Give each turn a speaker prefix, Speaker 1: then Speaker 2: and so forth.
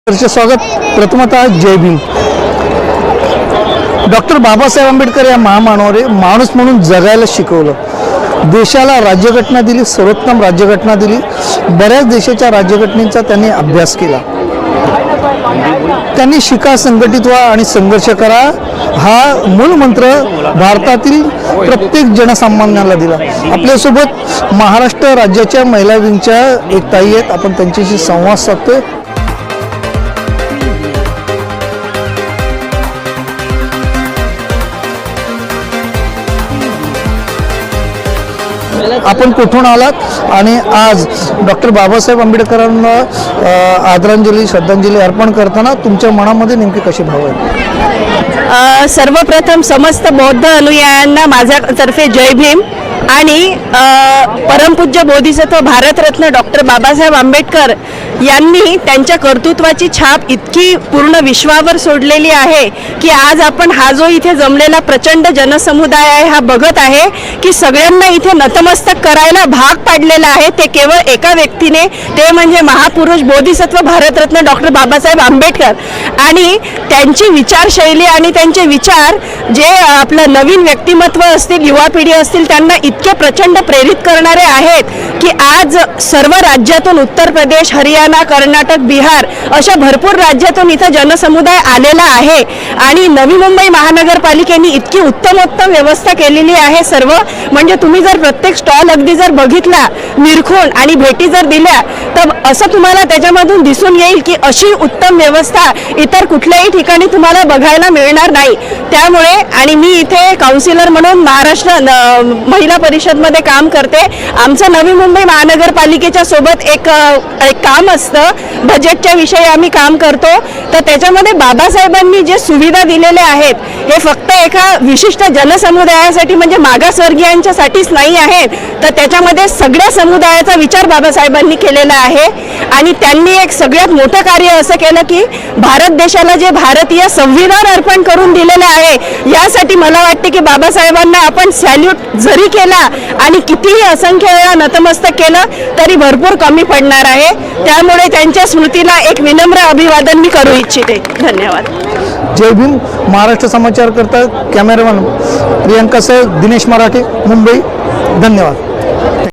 Speaker 1: स्वागत। प्रथमतः जय भीम। डॉक्टर बाबासाहेब आंबेडकर या महामानवाने माणूस म्हणून जगायला शिकवलं। देशाला राज्यघटना दिली, सर्वोत्तम राज्यघटना दिली। बऱ्याच देशाच्या राज्यघटनेचा त्यांनी अभ्यास केला। त्यांनी शिका, संघटित व्हा आणि संघर्ष करा हा मूल मंत्र भारतातील प्रत्येक जनसामान्याला दिला। आपल्यासोबत महाराष्ट्र राज्याच्या महिला विंगच्या एक ताई आहेत, आपण त्यांच्याशी संवाद साधतोय। आपण कुठून आलात आणि आज डॉक्टर बाबासाहेब आंबेडकरांना आदरांजली श्रद्धांजली अर्पण करताना तुमच्या मनामध्ये नेमके कसे भाव आहेत?
Speaker 2: सर्वप्रथम समस्त बौद्ध अनुयायांना माझ्यातर्फे जय भीम आणि परमपूज्य बोधिसत्व भारतरत्न डॉक्टर बाबासाहेब आंबेडकर यांनी त्यांच्या कर्तृत्वाची छाप इतकी पूर्ण विश्वावर सोडलेली आहे की आज आपण हा जो इथे जमलेला प्रचंड जनसमुदाय आहे हा बघत आहे की सगळ्यांना इथे नतमस्तक करायला भाग पाडलेला आहे। ते केवळ एका व्यक्तीने, ते म्हणजे महापुरुष बोधिसत्व भारतरत्न डॉक्टर बाबासाहेब आंबेडकर आणि त्यांची विचारशैली आणि त्यांचे विचार जे आपलं नवीन व्यक्तिमत्व असतील, युवा पिढी असतील, त्यांना इतके प्रचंड प्रेरित करणारे आहेत की आज सर्व राज्यातून उत्तर प्रदेश, हरियाणा, कर्नाटक, बिहार अशा भरपूर राज्यातून इथं जनसमुदाय आलेला आहे आणि नवी मुंबई महानगरपालिकेने इतकी उत्तमोत्तम व्यवस्था केलेली आहे। सर्व म्हणजे तुम्ही जर प्रत्येक स्टॉल अगदी जर बघितला, निरखून आणि भेटी जर दिल्या तर असं तुम्हाला त्याच्यामधून दिसून येईल की अशी उत्तम व्यवस्था इतर कुठल्याही ठिकाणी तुम्हाला बघायला मिळणार नाही। त्यामुळे आणि मी इथे काउन्सिलर म्हणून महाराष्ट्र महिला परिषदमध्ये काम करते। आमचं नवी मुंबई महानगरपालिकेच्या सोबत एक काम असतं, बजेटच्या विषयी आम्ही काम करतो। तर त्याच्यामध्ये बाबासाहेबांनी जे सुविधा दिलेल्या आहेत हे फक्त एका विशिष्ट जनसमुदायासाठी म्हणजे मागासवर्गीयांच्यासाठीच नाही आहेत, तर त्याच्यामध्ये सगळ्या समुदायाचा विचार बाबासाहेबांनी केलेला आहे। आणि त्यांनी एक सगळ्यात मोठं कार्य असं केलं की भारत देशाला जे भारतीय संविधान अर्पण करून दिलेलं आहे, यासाठी मला वाटते की बाबासाहेबांना आपण सॅल्यूट जरी केला आणि कितीही असंख्य वेळा नतमस्तक केलं तरी भरपूर कमी पडणार आहे। त्यामुळे त्यांच्या स्मृतीला एक विनम्र अभिवादन मी करू इच्छिते। धन्यवाद।
Speaker 1: जय भीम। महाराष्ट्र समाचार करता कॅमेरामन प्रियंका सह दिनेश मराठे, मुंबई। धन्यवाद।